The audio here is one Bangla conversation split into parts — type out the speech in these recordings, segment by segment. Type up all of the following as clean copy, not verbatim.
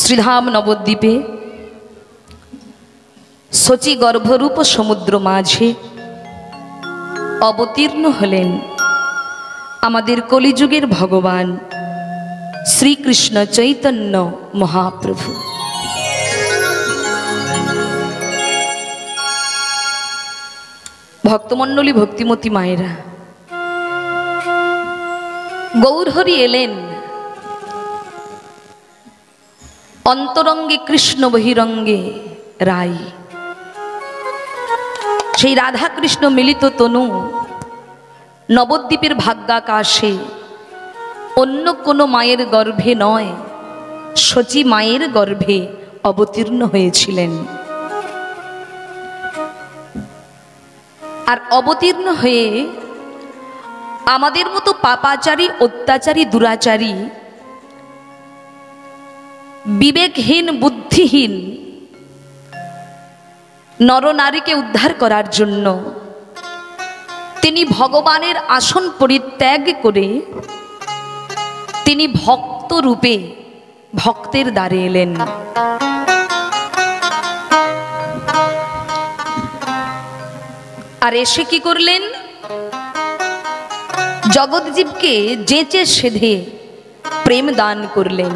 শ্রীধাম নবদ্বীপে শচী গর্ভরূপ সমুদ্র মাঝে অবতীর্ণ হলেন আমাদের কলিযুগের ভগবান শ্রীকৃষ্ণ চৈতন্য মহাপ্রভু। ভক্তমণ্ডলী, ভক্তিমতী মায়েরা, গৌরহরি এলেন অন্তরঙ্গে কৃষ্ণ বহিরঙ্গে রাই। সেই রাধা কৃষ্ণ মিলিত তনু নবদ্বীপের ভাগ্যাকাশে অন্য কোনো মায়ের গর্ভে নয়, শচী মায়ের গর্ভে অবতীর্ণ হয়েছিলেন। আর অবতীর্ণ হয়ে আমাদের মতো পাপাচারী, অত্যাচারী, দুরাচারী, বিবেকহীন, বুদ্ধিহীন নরনারীকে উদ্ধার করার জন্য তিনি ভগবানের আসন পরিত্যাগ করে তিনি ভক্ত রূপে ভক্তের দ্বারে এলেন। আর এসে কি করলেন? জগৎজীবকে যেচে সেধে প্রেম দান করলেন।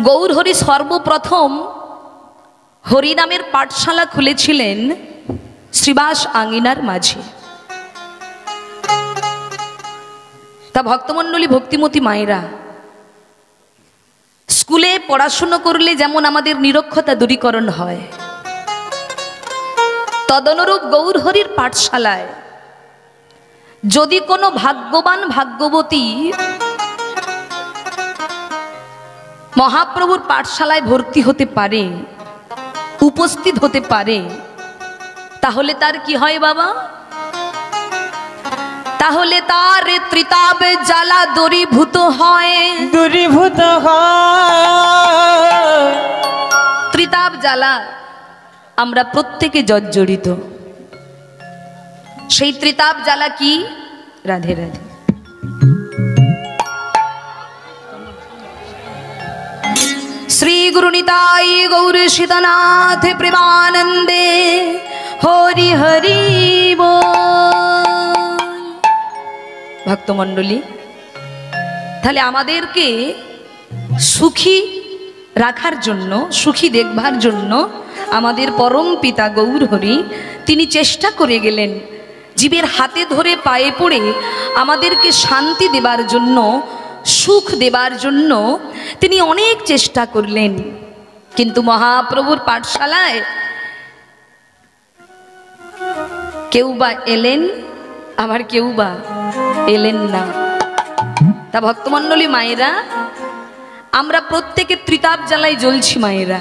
গৌরহরি সর্বপ্রথম হরিনামের পাঠশালা খুলেছিলেন শ্রীবাস আঙ্গিনার মাঝে। তা ভক্তমণ্ডলী, ভক্তিমতী মায়েরা, স্কুলে পড়াশুনো করলে যেমন আমাদের নিরক্ষতা দূরীকরণ হয়, তদনুরূপ গৌরহরির পাঠশালায় যদি কোনো ভাগ্যবান ভাগ্যবতী মহাপ্রভুর পাঠশালায় ভর্তি হতে পারে, উপস্থিত হতে পারে, তাহলে তার কি হয় বাবা? তাহলে তার ত্রিতাপ জ্বালা দূরীভূত হয়। দূরীভূত হয়। ত্রিতাপ জ্বালা আমরা প্রত্যেকে জর্জরিত। সেই ত্রিতাপ জ্বালা কি? রাধে রাধে। শ্রী গুরু নিতাই গৌর সীতানাথ প্রেমানন্দে হরি হরি বল। ভক্তমণ্ডলী, তাহলে আমাদেরকে সুখী রাখার জন্য, সুখী দেখবার জন্য আমাদের পরম পিতা গৌরহরি তিনি চেষ্টা করে গেলেন জীবের হাতে ধরে পায়ে পড়ে আমাদেরকে শান্তি দেবার জন্য, সুখ দেবার জন্য তিনি অনেক চেষ্টা করলেন। কিন্তু মহাপ্রভুর পাঠশালায় কেউ বা এলেন, আবার কেউ বা এলেন না। তা ভক্তমণ্ডলী মায়েরা, আমরা প্রত্যেকে ত্রিতাপ জ্বালায় জ্বলছি মায়েরা।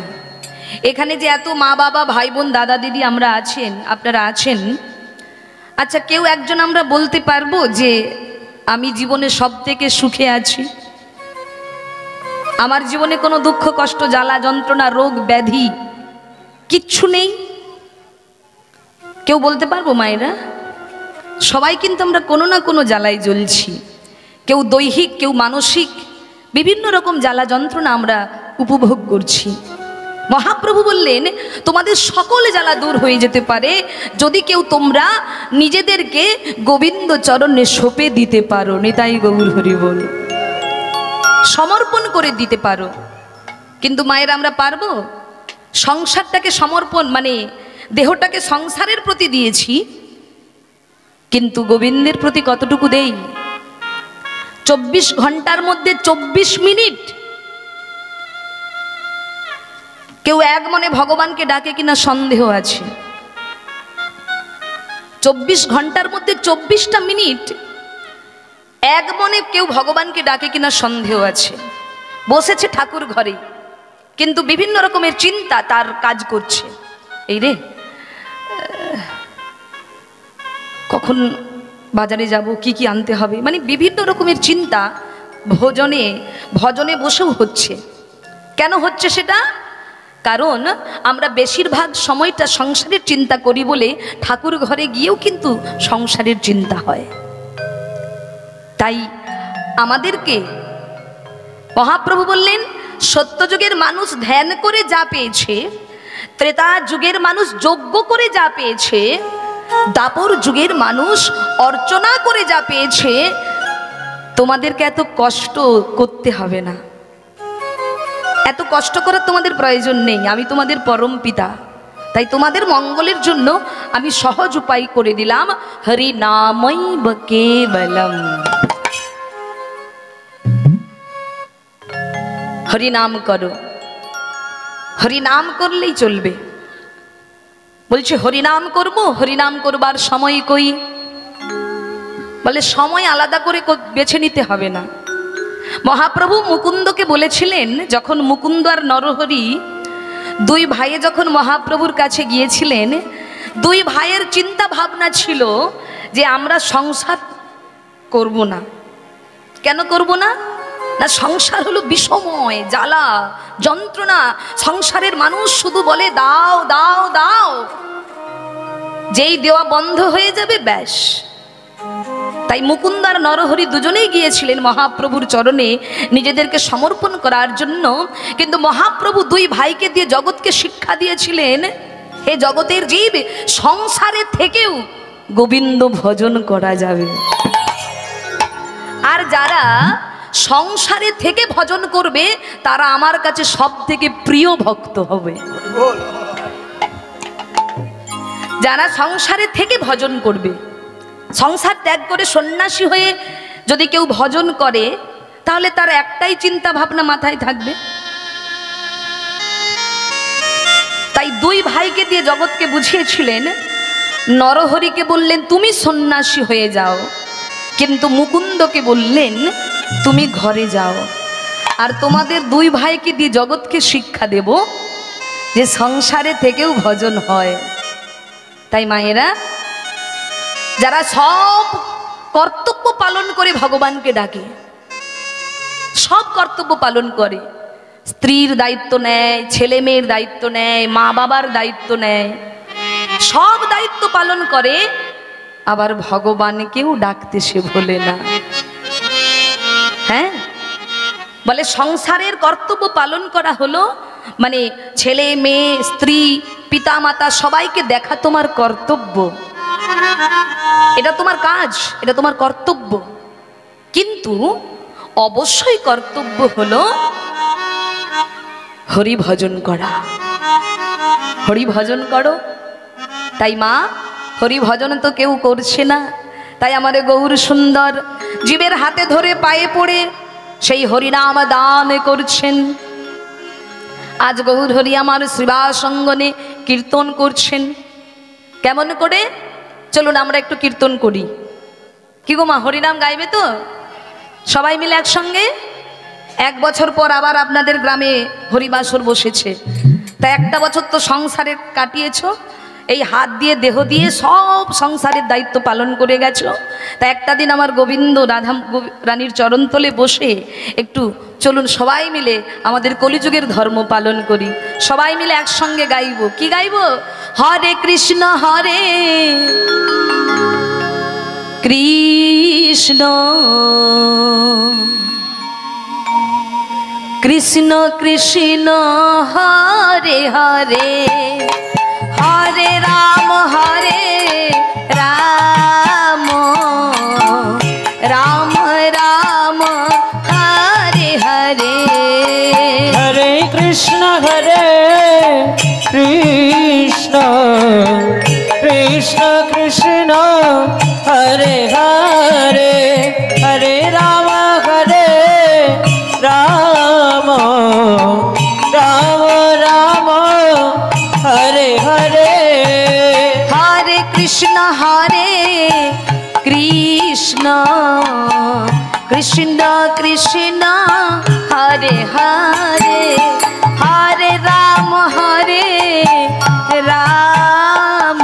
এখানে যে এত মা বাবা, ভাই বোন, দাদা দিদি আমরা আছেন, আপনারা আছেন, আচ্ছা কেউ একজন আমরা বলতে পারবো যে আমি জীবনে সব থেকে সুখে আছি, আমার জীবনে কোনো দুঃখ কষ্ট জ্বালা যন্ত্রণা রোগ ব্যাধি কিচ্ছু নেই? কেউ বলতে পারবো মায়েরা? সবাই কিন্তু আমরা কোনো না কোনো জ্বালায় জ্বলছি। কেউ দৈহিক, কেউ মানসিক, বিভিন্ন রকম জ্বালা যন্ত্রণা আমরা উপভোগ করছি। মহাপ্রভু বললেন তোমাদের সকল জ্বালা দূর হয়ে যেতে পারে যদি কেউ তোমরা নিজেদেরকে গোবিন্দ চরণে সঁপে দিতে পারো। নিতাই গৌর হরি বল। সমর্পণ করে দিতে পারো। কিন্তু মায়ের আমরা পারবো? সংসারটাকে সমর্পণ মানে দেহটাকে সংসারের প্রতি দিয়েছি, কিন্তু গোবিন্দের প্রতি কতটুকু দেই? 24 ঘন্টার মধ্যে 24 মিনিট কেউ এক মনে ভগবানকে ডাকে কিনা সন্দেহ আছে। 24 ঘন্টার মধ্যে 24টা মিনিট এক মনে কেউ ভগবানকে ডাকে কিনা সন্দেহ আছে। বসেছে ঠাকুর ঘরে, কিন্তু বিভিন্ন রকমের চিন্তা তার কাজ করছে। এই রে, কখন বাজারে যাব, কি কি আনতে হবে, মানে বিভিন্ন রকমের চিন্তা ভজনে বসেও হচ্ছে। কেন হচ্ছে সেটা? কারণ আমরা বেশিরভাগ সময়টা সংসারের চিন্তা করি বলে ঠাকুর ঘরে গিয়েও কিন্তু সংসারের চিন্তা হয়। তাই আমাদেরকে মহাপ্রভু বললেন, সত্যযুগের মানুষ ধ্যান করে যা পেয়েছে, ত্রেতা যুগের মানুষ যজ্ঞ করে যা পেয়েছে, দাপর যুগের মানুষ অর্চনা করে যা পেয়েছে, তোমাদেরকে এত কষ্ট করতে হবে না, এত কষ্ট করার তোমাদের প্রয়োজন নেই। আমি তোমাদের পরম পিতা, তাই তোমাদের মঙ্গলের জন্য আমি সহজ উপায় করে দিলাম, হরি নামৈব কেবলম। হরি নাম করো, হরি নাম করলেই চলবে। বলছে হরিনাম করব, হরিনাম করবার সময় কই? বলে সময় আলাদা করে বেছে নিতে হবে না। মহাপ্রভু মুকুন্দকে বলেছিলেন, যখন মুকুন্দ আর নরহরি দুই ভাইয়ে যখন মহাপ্রভুর কাছে গিয়েছিলেন, দুই ভাইয়ের চিন্তা ভাবনা ছিল যে আমরা সংসার করব না। কেন করব না? না, সংসার হলো বিষময়, জ্বালা যন্ত্রণা। সংসারের মানুষ শুধু বলে দাও দাও দাও, যেই দেওয়া বন্ধ হয়ে যাবে ব্যাস। তাই মুকুন্দ আর নরহরি দুজনেই গিয়েছিলেন মহাপ্রভুর চরণে নিজেদেরকে সমর্পণ করার জন্য। কিন্তু মহাপ্রভু দুই ভাইকে দিয়ে জগৎকে শিক্ষা দিয়েছিলেন, হে জগতের জীব, সংসারে থেকেও গোবিন্দ ভজন করা যাবে। আর যারা সংসারে থেকে ভজন করবে তারা আমার কাছে সব থেকে প্রিয় ভক্ত হবে। যারা সংসারে থেকে ভজন করবে, সংসার ত্যাগ করে সন্ন্যাসী হয়ে যদি কেউ ভজন করে, তাহলে তার একটাই চিন্তা ভাবনা মাথায় থাকবে। তাই দুই ভাইকে দিয়ে জগৎকে বুঝিয়েছিলেন। নরহরিকে বললেন তুমি সন্ন্যাসী হয়ে যাও, কিন্তু মুকুন্দকে বললেন তুমি ঘরে যাও। আর তোমাদের দুই ভাইকে দিয়ে জগৎকে শিক্ষা দেব যে সংসারে থেকেও ভজন হয়। তাই মায়েরা, যারা সব কর্তব্য পালন করে ভগবানকে ডাকে, সব কর্তব্য পালন করে, স্ত্রীর দায়িত্ব নেয়, ছেলে মেয়ের দায়িত্ব নেয়, মা বাবার দায়িত্ব নেয়, সব দায়িত্ব পালন করে, আবার ভগবানকেও ডাকতে সে ভোলে না। হ্যাঁ, বলে সংসারের কর্তব্য পালন করা হলো মানে ছেলে মেয়ে স্ত্রী পিতা মাতা সবাইকে দেখা তোমার কর্তব্য, এটা তোমার কাজ, এটা তোমার কর্তব্য। কিন্তু অবশ্যই কর্তব্য হলো হরি ভজন করা। হরি ভজন করো। তাই মা, হরি ভজন তো কেউ করছে না, তাই আমাদের গৌর সুন্দর জীবের হাতে ধরে পায়ে পড়ে সেই হরিনাম দান করছেন। আজ গৌর হরি আমার শ্রীবাসঙ্গনে কীর্তন করছেন। কেমন করে? চলুন আমরা একটু কীর্তন করি। কি গো মা, হরিনাম গাইবে তো সবাই মিলে একসঙ্গে? 1 বছর পর আবার আপনাদের গ্রামে হরিবাসর বসেছে। তা একটা বছর তো সংসারে কাটিয়েছ, এই হাত দিয়ে দেহ দিয়ে সব সংসারের দায়িত্ব পালন করে গেছো। তা একটা দিন আমার গোবিন্দ রাধা রানীর চরণতলে বসে একটু চলুন সবাই মিলে আমাদের কলিযুগের ধর্ম পালন করি। সবাই মিলে একসঙ্গে গাইব। কি গাইব? হরে কৃষ্ণ হরে কৃষ্ণ কৃষ্ণ কৃষ্ণ হরে হরে, হরে রাম রাম রাম রাম হরে হরে। হরে কৃষ্ণ কৃষ্ণ কৃষ্ণ হরে হরে, হরে রাম রাম রাম হরে হরে। হরে কৃষ্ণ কৃষ্ণ কৃষ্ণ হরে হরে, হরে রাম রাম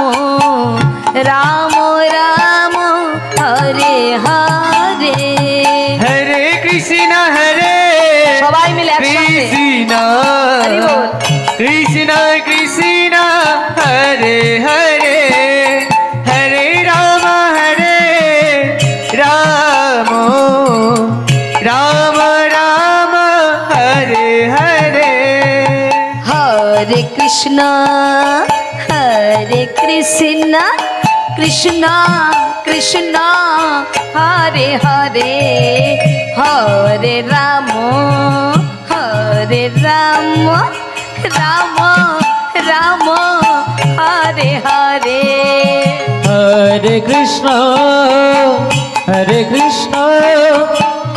রাম হরে হরে। হরে কৃষ্ণ সবাই মিলে একসঙ্গে হরি বল। কৃষ্ণ কৃষ্ণ হরে হরে, হরে রাম রাম রাম কৃষ্ণ হরে কৃষ্ণ কৃষ্ণ কৃষ্ণ হরে হরে হরে রাম রাম রাম হরে হরে হরে কৃষ্ণ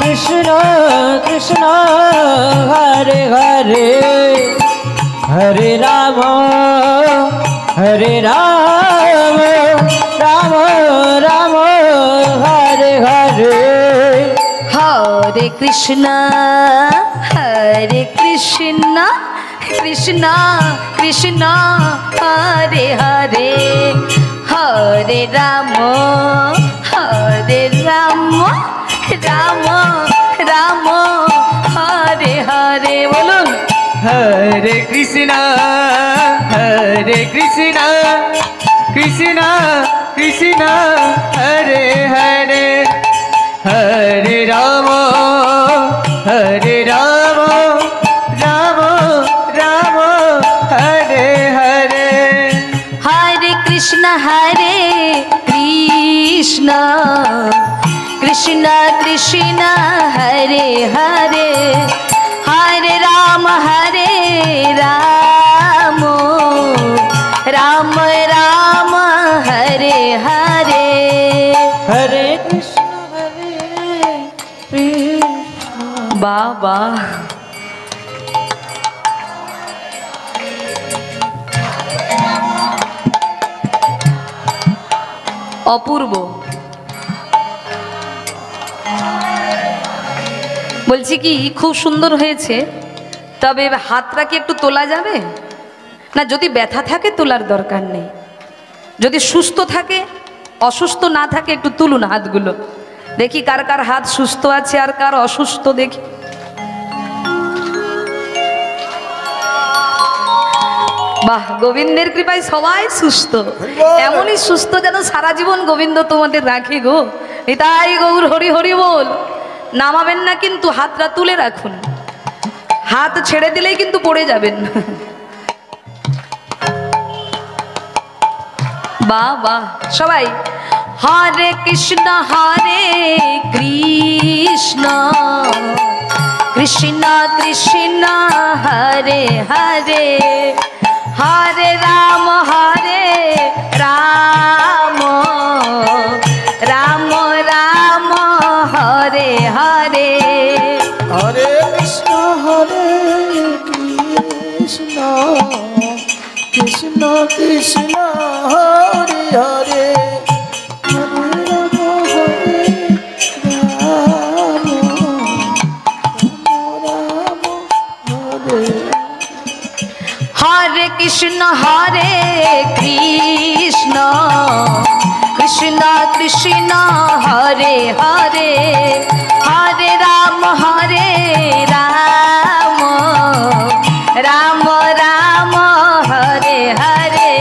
কৃষ্ণ কৃষ্ণ হরে হরে হরে রাম রাম রাম হরে হরে হরে কৃষ্ণ কৃষ্ণ কৃষ্ণ হরে হরে হরে রাম রাম রাম হরে হরে বলুন হরে কৃষ্ণ কৃষ্ণ কৃষ্ণ হরে হরে হরে রাম রাম রাম হরে হরে হরে কৃষ্ণ কৃষ্ণ কৃষ্ণ হরে হরে হরে রাম রাম রাম হরে হরে হরে কৃষ্ণ বাবা অপূর্ব বলছি কি খুব সুন্দর হয়েছে, তবে হাতটা কি একটু তোলা যাবে না? যদি ব্যথা থাকে তোলার দরকার নেই, যদি সুস্থ থাকে, অসুস্থ না থাকে একটু তুলুন হাতগুলো, দেখি কার কার হাত সুস্থ আছে আর কার অসুস্থ দেখি। বাহ, গোবিন্দের কৃপায় সবাই সুস্থ, এমনই সুস্থ যেন সারা জীবন গোবিন্দ তোমাদের রাখে গো। এটাই গৌর হরি হরি বল। নামাবেন না কিন্তু, হাতটা তুলে রাখুন, হাত ছেড়ে দিলেই কিন্তু পড়ে যাবেন। বাহ বাহ, সবাই হরে কৃষ্ণ কৃষ্ণ কৃষ্ণ হরে হরে হরে রাম রাম রাম হরে হরে হরে কৃষ্ণ কৃষ্ণ কৃষ্ণ হরে হরে হরে কৃষ্ণ কৃষ্ণ কৃষ্ণ কৃষ্ণ হরে হরে হরে রাম রাম রাম হরে হরে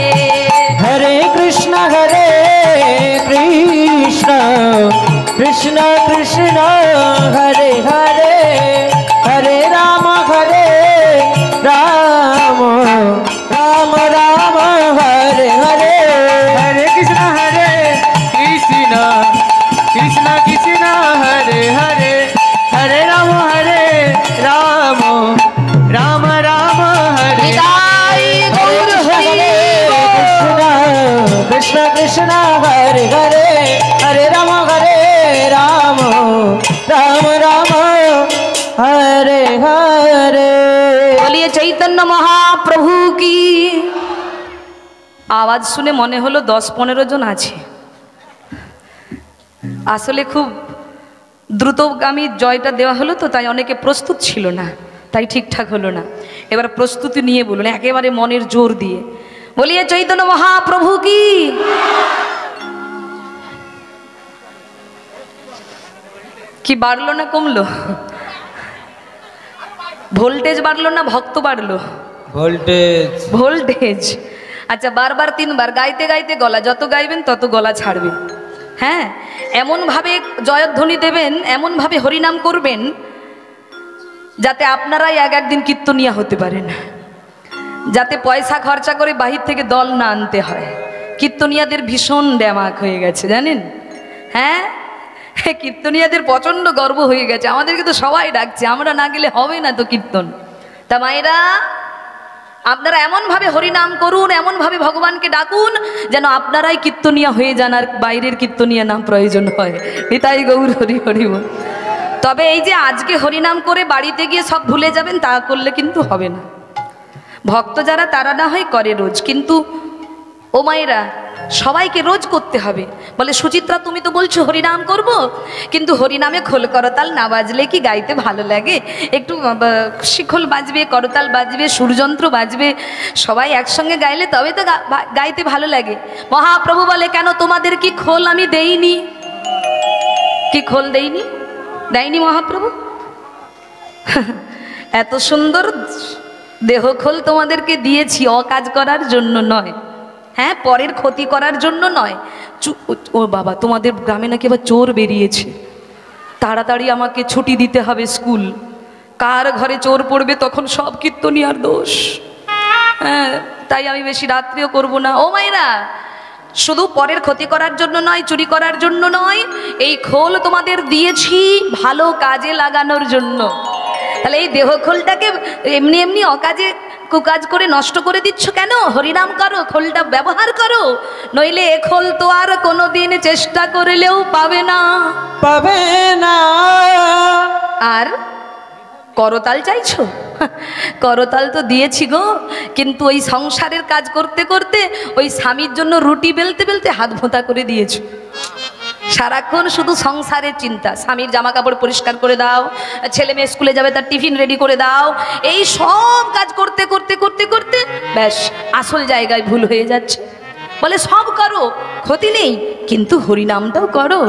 হরে কৃষ্ণ কৃষ্ণ কৃষ্ণ হরে হরে হরে রাম রাম রাম হরে হরে হরে কৃষ্ণ কৃষ্ণ কৃষ্ণ হরে হরে হরে রাম রাম রাম হরে জয় গৌর হরি কৃষ্ণ কৃষ্ণ হরে হরে হরে রাম রাম রাম হরে হরে। বলিয়ে চৈতন্য মহাপ্রভু কি। আওয়াজ শুনে মনে হলো 10-15 জন আছে, আসলে খুব দ্রুতগামী জয়টা দেওয়া হলো তো, তাই অনেকে প্রস্তুত ছিল না, তাই ঠিকঠাক হলো না। এবার প্রস্তুতি নিয়ে বলুন, একেবারে মনের জোর দিয়ে বলিয়ে চৈতন্য মহাপ্রভু কি। কি বাড়লো না কমলো? ভোল্টেজ বাড়লো না ভক্ত বাড়লো? ভোল্টেজ। আচ্ছা, বারবার 3 বার গাইতে গাইতে গলা, যত গাইবেন তত গলা ছাড়বে। হ্যাঁ, এমনভাবে জয়ধ্বনি দেবেন, এমনভাবে হরিনাম করবেন যাতে আপনারাই একদিন কীর্তনিয়া হতে পারেন। যাতে পয়সা খরচা করে বাহির থেকে দল না আনতে হয়। কীর্তনিয়াদের ভীষণ ড্যামাক হয়ে গেছে জানেন, হ্যাঁ কীর্তনিয়াদের প্রচণ্ড গর্ব হয়ে গেছে, আমাদেরকে তো সবাই ডাকছে, আমরা না গেলে হবে না তো কীর্তন। তা মায়েরা আপনারা এমনভাবে হরিনাম করুন, এমনভাবে ভগবানকে ডাকুন যেন আপনারাই কীর্তনিয়া হয়ে যান, আর বাইরের কীর্তনিয়া নাম প্রয়োজন হয়। নিতাই গৌর হরি হরি বল। তবে এই যে আজকে হরিনাম করে বাড়িতে গিয়ে সব ভুলে যাবেন তা করলে কিন্তু হবে না। ভক্ত যারা তারা না হয় করে রোজ, কিন্তু ও মায়েরা সবাইকে রোজ করতে হবে। বলে সুচিত্রা তুমি তো বলছো হরিনাম করব, কিন্তু হরিনামে খোল করতাল না বাজলে কি গাইতে ভালো লাগে? একটু শিখল বাজবে, করতাল বাজবে, সুরযন্ত্র বাজবে, সবাই একসঙ্গে গাইলে তবে তো গাইতে ভালো লাগে। মহাপ্রভু বলে কেন তোমাদের কি খোল আমি দেইনি? কি খোল দেইনি? দেয়নি মহাপ্রভু? এত সুন্দর দেহ খোল তোমাদেরকে দিয়েছি অকাজ করার জন্য নয়, হ্যাঁ পরের ক্ষতি করার জন্য নয়। ও বাবা তোমাদের গ্রামে নাকি আবার চোর বেরিয়েছে, তাড়াতাড়ি আমাকে ছুটি দিতে হবে স্কুল। কার ঘরে চোর পড়বে তখন সব কীর্তনিয়ার দোষ। হ্যাঁ তাই আমি বেশি রাত্রিও করব না। ও মায়েরা শুধু পরের ক্ষতি করার জন্য নয়, চুরি করার জন্য নয়, এই খোল তোমাদের দিয়েছি ভালো কাজে লাগানোর জন্য। তাহলে এই দেহ খোলটাকে এমনি এমনি অকাজে কুকাজ করে নষ্ট করে দিচ্ছ কেন? হরিনাম করো, খোলটা ব্যবহার করো, নইলে এ খোল তো আর কোনোদিন চেষ্টা করলেও পাবে না, পাবে না। আর করতাল চাইছো? করতাল তো দিয়েছি গো, কিন্তু ওই সংসারের কাজ করতে করতে ওই স্বামীর জন্য রুটি বেলতে বেলতে হাত ভোঁতা করে দিয়েছো। সারাক্ষণ শুধু সংসারের চিন্তা, স্বামীর জামা কাপড় পরিষ্কার করে দাও, ছেলে মেয়ে স্কুলে যাবে তার টিফিন রেডি করে দাও, এই সব কাজ করতে করতে করতে করতে ব্যাস আসল জায়গায় ভুল হয়ে যাচ্ছে। বলে সব করো ক্ষতি নেই, কিন্তু হরিনামটাও করো।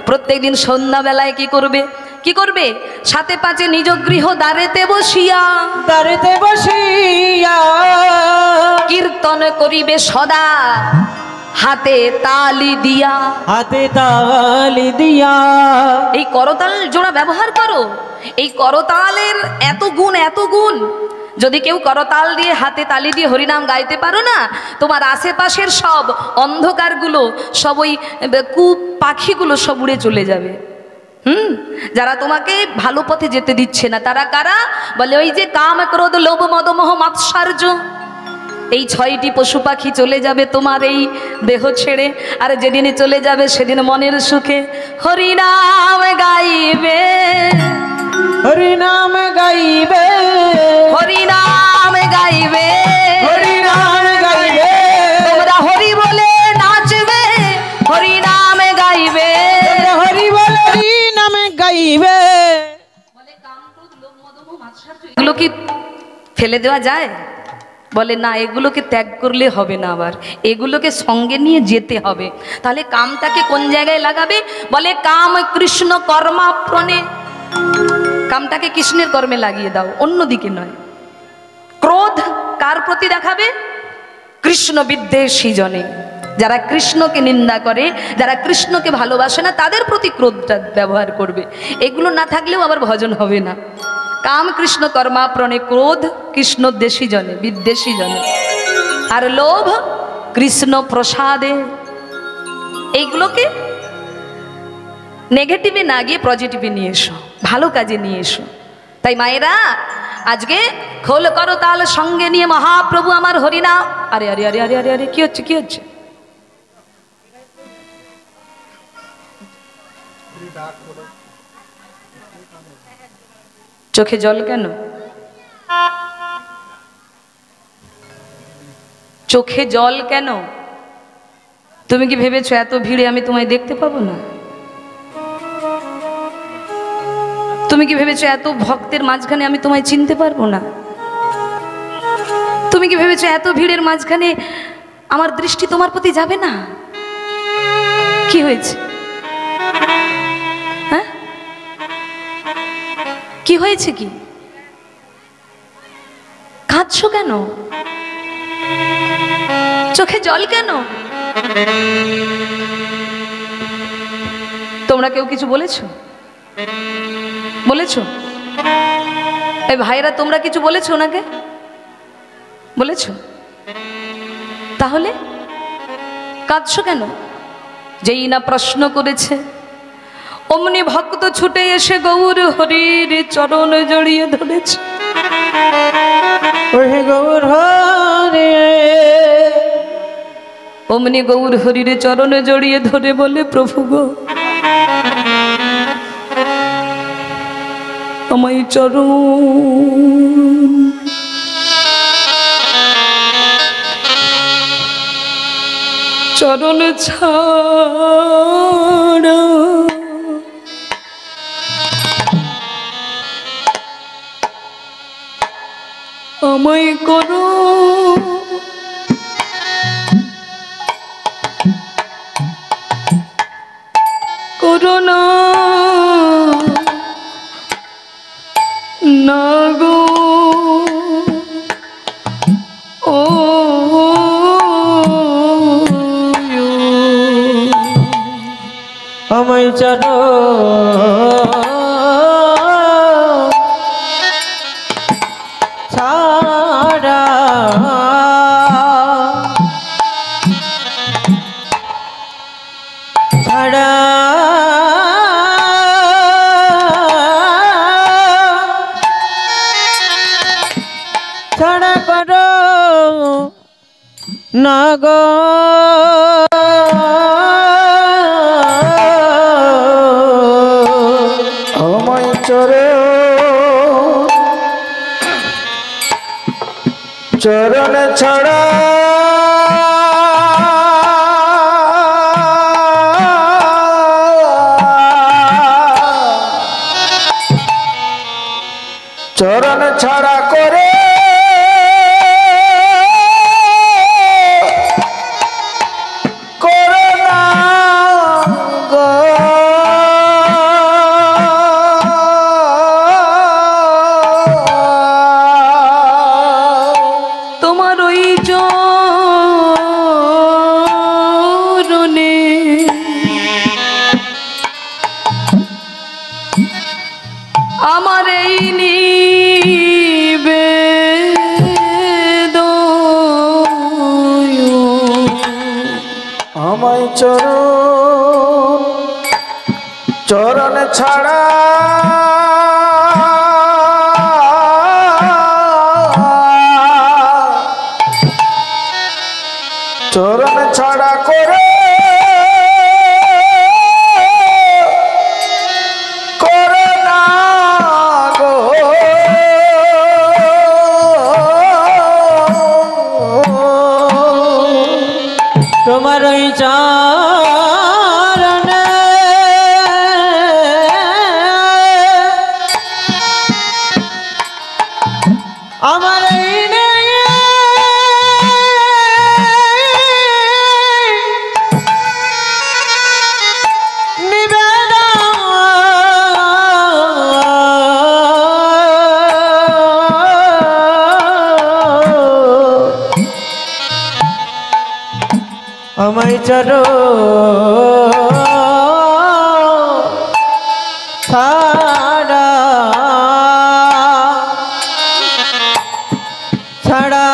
প্রত্যেকদিন সন্ধ্যাবেলায় কি করবে? কি করবে? সাথে পাঁচে নিজ গৃহ দ্বারেতে বসিয়া, দ্বারেতে বসিয়া কীর্তন করিবে সদা হাতে তালি দিয়া, হাতে তালি দিয়া। এই করতাল জোড়া ব্যবহার করো। এই করতালের এত গুণ, এত গুণ। যদি কেউ করতাল দিয়ে হাতে তালি দিয়ে হরিনাম গাইতে পারো না, তোমার আশেপাশের সব অন্ধকারগুলো, সব ওই কূপ পাখিগুলো সব উড়ে চলে যাবে। যারা তোমাকে ভালো পথে যেতে দিচ্ছে না তারা কারা? বলে ওই যে কাম ক্রোধ লোভ মদ মোহ মাৎসর্য, এই 6টি পশু পাখি চলে যাবে তোমার এই দেহ ছেড়ে। আর যেদিন চলে যাবে সেদিন মনের সুখে হরিনাম গাইবে, হরিনাম গাইবে, হরিনাম গাইবে, হরিনাম গাইবে। তোমরা হরি বলে নাচবে, হরিনাম গাইবে, হরি বলে হরিনাম গাইবে। এগুলো কি ফেলে দেওয়া যায়? বলে না, এগুলোকে ত্যাগ করলে হবে না, আবার এগুলোকে সঙ্গে নিয়ে যেতে হবে। তাহলে কামটাকে কোন জায়গায় লাগাবে? বলে কাম কৃষ্ণ কর্মাপ্রণে, কামটাকে কৃষ্ণের কর্মে লাগিয়ে দাও, অন্যদিকে নয়। ক্রোধ কার প্রতি দেখাবে? কৃষ্ণ বিদ্বেষী জনে, যারা কৃষ্ণকে নিন্দা করে, যারা কৃষ্ণকে ভালোবাসে না, তাদের প্রতি ক্রোধটা ব্যবহার করবে। এগুলো না থাকলেও আবার ভজন হবে না। কাম কৃষ্ণ কর্মাপ্রণে, ক্রোধ কৃষ্ণদ্বেষী জনে, বিদ্বেষী জনে, আর লোভ কৃষ্ণ প্রসাদে। এইগুলোকে নেগেটিভে না গিয়ে পজিটিভে নিয়ে এসো, ভালো কাজে নিয়ে এসো। তাই মায়েরা আজকে খোল করতাল সঙ্গে নিয়ে মহাপ্রভু আমার হরিনাম। আরে আরে আরে আরে আরে আরে কি হচ্ছে, কি হচ্ছে? চোখে জল কেন? চোখে জল কেন? তুমি কি ভেবেছো এত ভিড়ে আমি তোমায় দেখতে পাবো না? তুমি কি ভেবেছো এত ভক্তের মাঝখানে আমি তোমায় চিনতে পারবো না? তুমি কি ভেবেছো এত ভিড়ের মাঝখানে আমার দৃষ্টি তোমার প্রতি যাবে না? কি হয়েছে? হ্যাঁ কি হয়েছে? কি কাঁদছো কেন? চোখে জল কেন? তোমরা কেউ কিছু বলেছো? বলেছো? এই ভাইরা তোমরা কিছু বলেছো ওনাকে? বলেছ? তাহলে কাঁদছো কেন? যেই না প্রশ্ন করেছে অমনি ভক্ত ছুটে এসে গৌর হরির চরণ জড়িয়ে ধরেছে। ওহে গৌর হরি, অমনি গৌর হরির চরণ জড়িয়ে ধরে বলে, প্রভু গো, আমায় চরণ ছাড়া আমায় করো করুণা না গো ও আমায় চরণ ছাড়া ছাড়া ছাড়া করো না গো আমায় চরণ ছাড়া চরণ ছাড়া করে করোনা গো তোমার ওই চরণে আমার এই আমায় চরণ ছাড়া চরণ ছাড়া করে করোনা গো তোমার ওই চরণে আমার এই আমায় ছাড়া ছাড়া